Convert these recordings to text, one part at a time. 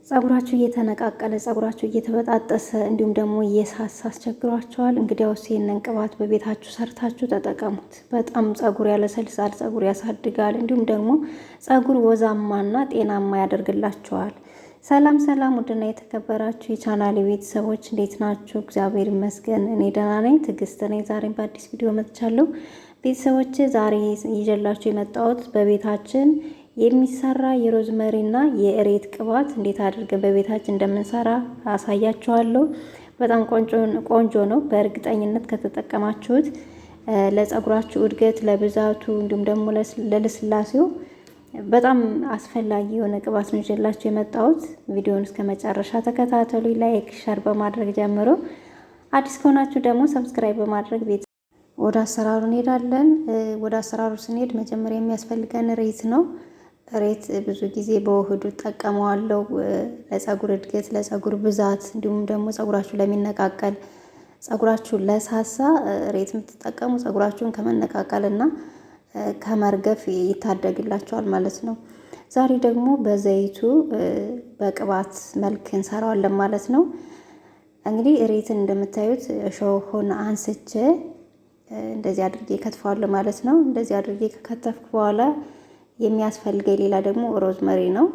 ጸጉራችሁ እየተነቃቀለ ጸጉራችሁ እየተበጣጠሰ እንዲሁም ደግሞ እየሳሳ አስቸግሯችኋል? እንግዲያውስ ይህንን ቅባት በቤታችሁ ሰርታችሁ ተጠቀሙት። በጣም ጸጉር ያለሰልሳል፣ ጸጉር ያሳድጋል፣ እንዲሁም ደግሞ ጸጉር ወዛማና ጤናማ ያደርግላችኋል። ሰላም ሰላም! ውድና የተከበራችሁ የቻናሌ ቤተሰቦች እንዴት ናችሁ? እግዚአብሔር ይመስገን እኔ ደህና ነኝ። ትዕግስት ነኝ። ዛሬም በአዲስ ቪዲዮ መጥቻለሁ። ቤተሰቦች ዛሬ ይዤላችሁ የመጣሁት በቤታችን የሚሰራ የሮዝመሪና የእሬት ቅባት እንዴት አድርገን በቤታችን እንደምንሰራ አሳያችኋለሁ። በጣም ቆንጆ ነው። በእርግጠኝነት ከተጠቀማችሁት ለጸጉራችሁ እድገት፣ ለብዛቱ እንዲሁም ደግሞ ለልስላሴው በጣም አስፈላጊ የሆነ ቅባት ነው ይዤላችሁ የመጣሁት። ቪዲዮውን እስከ መጨረሻ ተከታተሉ። ላይክ፣ ሸር በማድረግ ጀምሮ አዲስ ከሆናችሁ ደግሞ ሰብስክራይብ በማድረግ ቤት ወደ አሰራሩ እንሄዳለን። ወደ አሰራሩ ስንሄድ መጀመሪያ የሚያስፈልገን እሬት ነው። እሬት ብዙ ጊዜ በውህዱ እጠቀመዋለሁ ለጸጉር እድገት፣ ለጸጉር ብዛት እንዲሁም ደግሞ ጸጉራችሁ ለሚነቃቀል፣ ጸጉራችሁ ለሳሳ እሬት የምትጠቀሙ ጸጉራችሁን ከመነቃቀልና ከመርገፍ ይታደግላቸዋል ማለት ነው። ዛሬ ደግሞ በዘይቱ በቅባት መልክ እንሰራዋለን ማለት ነው። እንግዲህ እሬትን እንደምታዩት እሾሁን አንስቼ እንደዚህ አድርጌ ከትፈዋለሁ ማለት ነው። እንደዚህ አድርጌ ከከተፍኩ በኋላ የሚያስፈልገኝ ሌላ ደግሞ ሮዝመሪ ነው።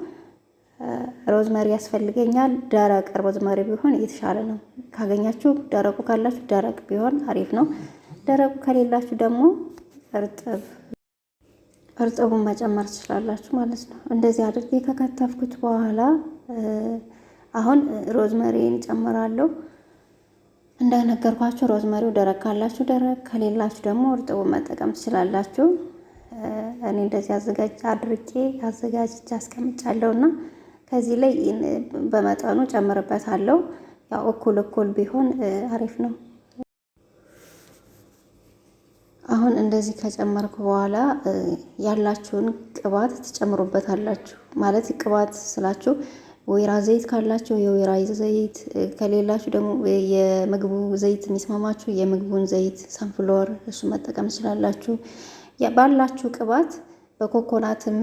ሮዝመሪ ያስፈልገኛል። ደረቅ ሮዝመሪ ቢሆን የተሻለ ነው። ካገኛችሁ ደረቁ ካላችሁ ደረቅ ቢሆን አሪፍ ነው። ደረቁ ከሌላችሁ ደግሞ እርጥቡን መጨመር ትችላላችሁ ማለት ነው። እንደዚህ አድርጌ ከከተፍኩት በኋላ አሁን ሮዝመሪን እጨምራለሁ። እንደነገርኳችሁ ሮዝመሪው ደረቅ ካላችሁ ደረቅ፣ ከሌላችሁ ደግሞ እርጥቡን መጠቀም ትችላላችሁ። እኔ እንደዚህ አዘጋጅቼ አስቀምጫለሁና ከዚህ ላይ በመጠኑ ጨምርበታለሁ። ያው እኩል ቢሆን አሪፍ ነው። አሁን እንደዚህ ከጨመርኩ በኋላ ያላችሁን ቅባት ትጨምሩበታላችሁ። ማለት ቅባት ስላችሁ ወይራ ዘይት ካላችሁ የወይራ ዘይት፣ ከሌላችሁ ደግሞ የምግቡ ዘይት የሚስማማችሁ የምግቡን ዘይት ሰንፍሎር፣ እሱ መጠቀም ትችላላችሁ። ባላችሁ ቅባት በኮኮናትም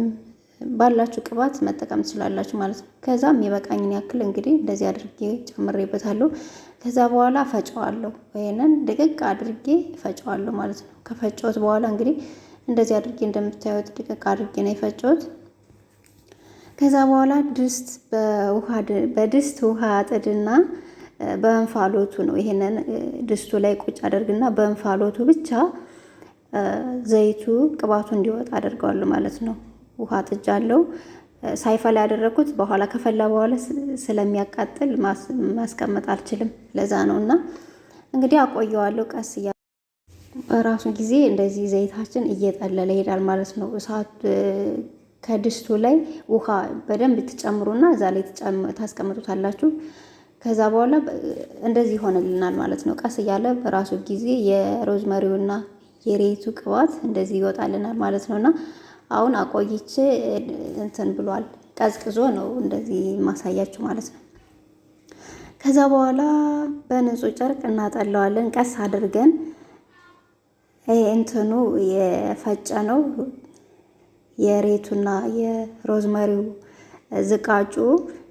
ባላችሁ ቅባት መጠቀም ትችላላችሁ ማለት ነው። ከዛም የበቃኝን ያክል እንግዲህ እንደዚህ አድርጌ ጨምሬበታለሁ። ከዛ በኋላ ፈጨዋለሁ። ይሄንን ድቅቅ አድርጌ ፈጨዋለሁ ማለት ነው። ከፈጨሁት በኋላ እንግዲህ እንደዚህ አድርጌ እንደምታዩት ድቅቅ አድርጌ ነው የፈጨሁት። ከዛ በኋላ በድስት ውሃ አጥድና በእንፋሎቱ ነው ይሄንን ድስቱ ላይ ቁጭ አደርግና በእንፋሎቱ ብቻ ዘይቱ ቅባቱ እንዲወጣ አደርገዋለሁ ማለት ነው። ውሃ ጥጃለሁ። ሳይፈላ ያደረኩት በኋላ ከፈላ በኋላ ስለሚያቃጥል ማስቀመጥ አልችልም። ለዛ ነው እና እንግዲህ አቆየዋለሁ። ቀስ እያ በራሱ ጊዜ እንደዚህ ዘይታችን እየጠለለ ይሄዳል ማለት ነው። እሳት ከድስቱ ላይ ውሃ በደንብ ትጨምሩና እዛ ላይ ታስቀምጡታላችሁ። ከዛ በኋላ እንደዚህ ይሆንልናል ማለት ነው። ቀስ እያለ በራሱ ጊዜ የሮዝመሪውና የሬቱ ቅባት እንደዚህ ይወጣልናል ማለት ነውና አሁን አቆይቼ እንትን ብሏል። ቀዝቅዞ ነው እንደዚህ ማሳያችሁ ማለት ነው። ከዛ በኋላ በንጹህ ጨርቅ እናጠለዋለን ቀስ አድርገን። እንትኑ የፈጨ ነው የሬቱና የሮዝመሪው ዝቃጩ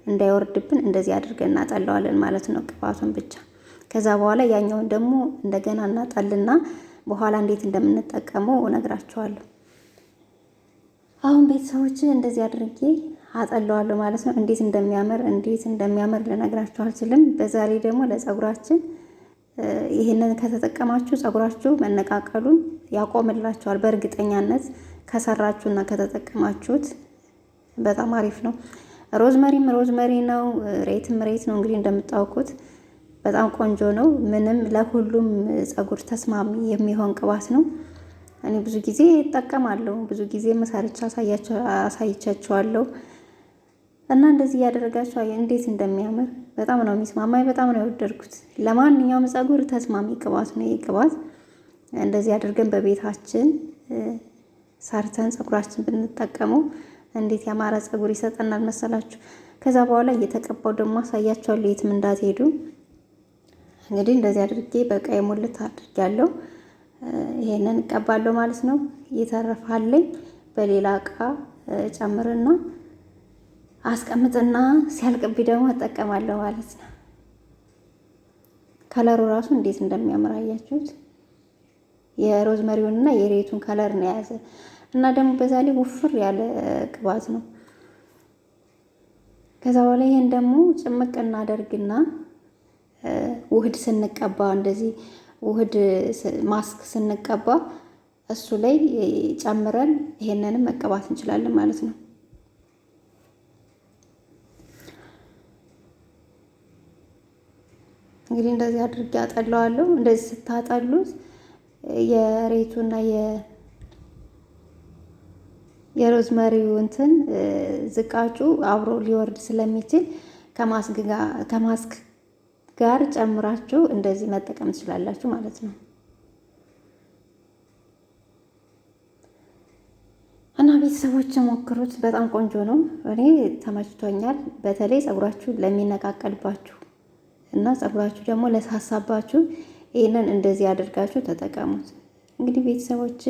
እንዳይወርድብን እንደዚህ አድርገን እናጠለዋለን ማለት ነው፣ ቅባቱን ብቻ። ከዛ በኋላ ያኛውን ደግሞ እንደገና እናጠልና በኋላ እንዴት እንደምንጠቀመው እነግራችኋለሁ። አሁን ቤተሰቦች እንደዚህ አድርጌ አጠለዋለሁ ማለት ነው። እንዴት እንደሚያምር ልነግራችሁ አልችልም። በዛሬ ደግሞ ለጸጉራችን ይሄንን ከተጠቀማችሁ ጸጉራችሁ መነቃቀሉን ያቆምላችኋል። በእርግጠኛነት ከሰራችሁና ከተጠቀማችሁት በጣም አሪፍ ነው። ሮዝመሪ ነው፣ ሬትም ሬት ነው። እንግዲህ እንደምታውቁት በጣም ቆንጆ ነው። ምንም ለሁሉም ጸጉር ተስማሚ የሚሆን ቅባት ነው። እኔ ብዙ ጊዜ እጠቀማለሁ። ብዙ ጊዜ መሳሪቻ አሳይቻችኋለሁ። እና እንደዚህ እያደረጋችሁ እንዴት እንደሚያምር በጣም ነው የሚስማማኝ። በጣም ነው የወደድኩት። ለማንኛውም ጸጉር ተስማሚ ቅባት ነው። ይህ ቅባት እንደዚህ አድርገን በቤታችን ሰርተን ጸጉራችን ብንጠቀመው እንዴት ያማረ ጸጉር ይሰጠናል መሰላችሁ። ከዛ በኋላ እየተቀባው ደግሞ አሳያችኋለሁ፣ የትም እንዳትሄዱ። እንግዲህ እንደዚህ አድርጌ በቀይ ሙልት አድርጌያለሁ። ይሄንን እቀባለሁ ማለት ነው። እየተረፋለኝ በሌላ እቃ ጨምርና አስቀምጥና ሲያልቅብኝ ደግሞ እጠቀማለሁ ማለት ነው። ከለሩ ራሱ እንዴት እንደሚያምር አያችሁት? የሮዝመሪውንና የሬቱን ከለር ነው የያዘ እና ደግሞ በዛ ላይ ውፍር ያለ ቅባት ነው። ከዛ በኋላ ይሄን ደግሞ ጭምቅ እናደርግና ውህድ ስንቀባ እንደዚህ ውህድ ማስክ ስንቀባ እሱ ላይ ጨምረን ይሄንንም መቀባት እንችላለን ማለት ነው። እንግዲህ እንደዚህ አድርጌ አጠለዋለሁ። እንደዚህ ስታጠሉት የሬቱና የሮዝመሪው እንትን ዝቃጩ አብሮ ሊወርድ ስለሚችል ከማስክ ጋር ጨምራችሁ እንደዚህ መጠቀም ትችላላችሁ ማለት ነው። እና ቤተሰቦች ሞክሩት፣ በጣም ቆንጆ ነው። እኔ ተመችቶኛል። በተለይ ፀጉራችሁ ለሚነቃቀልባችሁ እና ፀጉራችሁ ደግሞ ለሳሳባችሁ ይህንን እንደዚህ አድርጋችሁ ተጠቀሙት። እንግዲህ ቤተሰቦች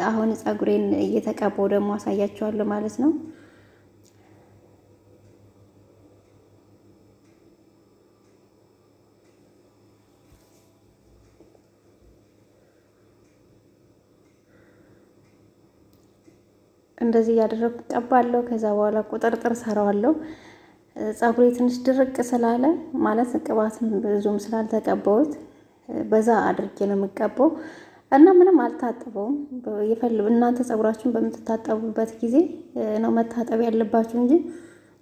አሁን ፀጉሬን እየተቀባው ደግሞ አሳያችኋለሁ ማለት ነው። እንደዚህ እያደረኩ ቀባለሁ። ከዛ በኋላ ቁጥርጥር ሰራዋለሁ። ፀጉሬ ትንሽ ድርቅ ስላለ ማለት ቅባትም ብዙም ስላልተቀባሁት በዛ አድርጌ ነው የምቀባው እና ምንም አልታጠበውም። እናንተ ፀጉራችሁን በምትታጠቡበት ጊዜ ነው መታጠብ ያለባችሁ እንጂ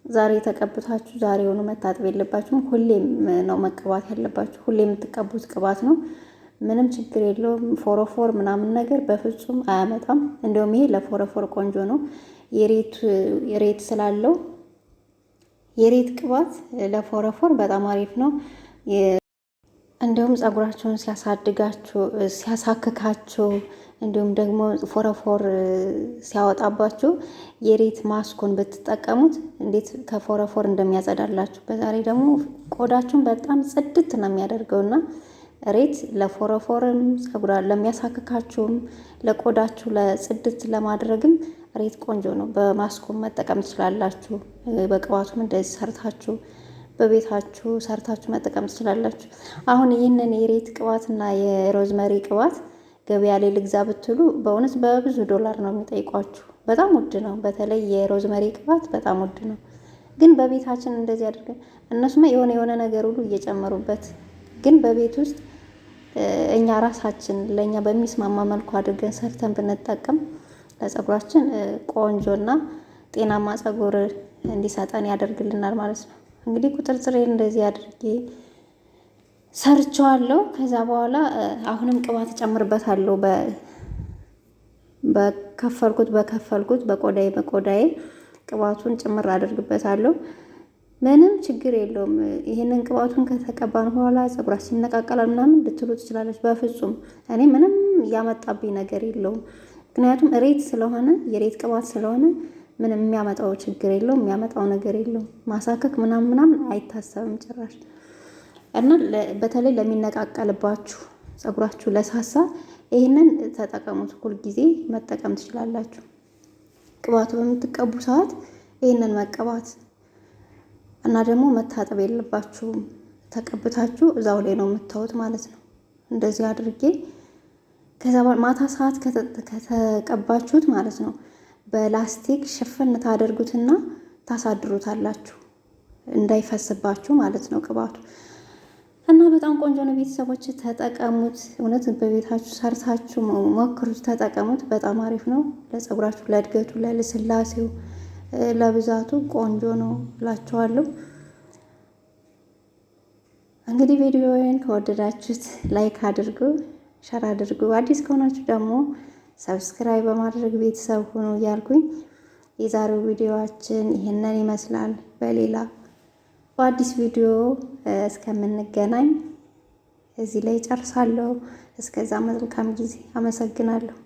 ዛሬ ተቀብታችሁ ዛሬውኑ መታጠብ የለባችሁም። ሁሌም ነው መቀባት ያለባችሁ። ሁሌ የምትቀቡት ቅባት ነው። ምንም ችግር የለውም። ፎረፎር ምናምን ነገር በፍጹም አያመጣም። እንደውም ይሄ ለፎረፎር ቆንጆ ነው። የሬት ስላለው የሬት ቅባት ለፎረፎር በጣም አሪፍ ነው። እንዲሁም ፀጉራቸውን ሲያሳድጋችሁ፣ ሲያሳክካችሁ እንዲሁም ደግሞ ፎረፎር ሲያወጣባችሁ የሬት ማስኩን ብትጠቀሙት እንዴት ከፎረፎር እንደሚያጸዳላችሁ። በዛሬ ደግሞ ቆዳችሁን በጣም ጽድት ነው የሚያደርገውና ሬት ለፎረፎርም ፀጉራ ለሚያሳክካችሁም ለቆዳችሁ ለጽድት ለማድረግም ሬት ቆንጆ ነው። በማስኩም መጠቀም ትችላላችሁ። በቅባቱም እንደዚህ ሰርታችሁ በቤታችሁ ሰርታችሁ መጠቀም ትችላላችሁ። አሁን ይህንን የሬት ቅባትና የሮዝመሪ ቅባት ገበያ ላይ ልግዛ ብትሉ በእውነት በብዙ ዶላር ነው የሚጠይቋችሁ። በጣም ውድ ነው። በተለይ የሮዝመሪ ቅባት በጣም ውድ ነው። ግን በቤታችን እንደዚህ አድርገን እነሱማ የሆነ ነገር ሁሉ እየጨመሩበት ግን በቤት ውስጥ እኛ ራሳችን ለእኛ በሚስማማ መልኩ አድርገን ሰርተን ብንጠቀም ለፀጉራችን ቆንጆና ጤናማ ፀጉር እንዲሰጠን ያደርግልናል ማለት ነው። እንግዲህ ቁጥርጥሬን እንደዚህ አድርጌ ሰርቸዋለሁ። ከዛ በኋላ አሁንም ቅባት እጨምርበታለሁ። በከፈልኩት በቆዳዬ ቅባቱን ጭምር አደርግበታለሁ። ምንም ችግር የለውም። ይሄንን ቅባቱን ከተቀባን በኋላ ፀጉራችን ይነቃቀላል ምናምን ልትሉ ትችላለች። በፍጹም እኔ ምንም ያመጣብኝ ነገር የለውም። ምክንያቱም ሬት ስለሆነ የሬት ቅባት ስለሆነ ምንም የሚያመጣው ችግር የለውም። የሚያመጣው ነገር የለውም። ማሳከክ ምናምን አይታሰብም ጭራሽ። እና በተለይ ለሚነቃቀልባችሁ ፀጉራችሁ ለሳሳ ይሄንን ተጠቀሙት። ሁል ጊዜ መጠቀም ትችላላችሁ። ቅባቱ በምትቀቡ ሰዓት ይሄንን መቀባት እና ደግሞ መታጠብ የለባችሁም። ተቀብታችሁ እዛው ላይ ነው የምታዩት ማለት ነው። እንደዚህ አድርጌ ከዛ ማታ ሰዓት ከተቀባችሁት ማለት ነው በላስቲክ ሽፍን ታደርጉትና ታሳድሩታላችሁ እንዳይፈስባችሁ ማለት ነው ቅባቱ። እና በጣም ቆንጆ ነው። ቤተሰቦች ተጠቀሙት። እውነት በቤታችሁ ሰርታችሁ ሞክሩት፣ ተጠቀሙት። በጣም አሪፍ ነው ለፀጉራችሁ፣ ለእድገቱ፣ ለልስላሴው፣ ለብዛቱ ቆንጆ ነው እላችኋለሁ። እንግዲህ ቪዲዮውን ከወደዳችሁት ላይክ አድርጉ፣ ሸር አድርጉ። አዲስ ከሆናችሁ ደግሞ ሰብስክራይብ በማድረግ ቤተሰብ ሁኑ እያልኩኝ የዛሬው ቪዲዮዋችን ይህንን ይመስላል። በሌላ በአዲስ ቪዲዮ እስከምንገናኝ እዚህ ላይ ጨርሳለሁ። እስከዛ መልካም ጊዜ። አመሰግናለሁ።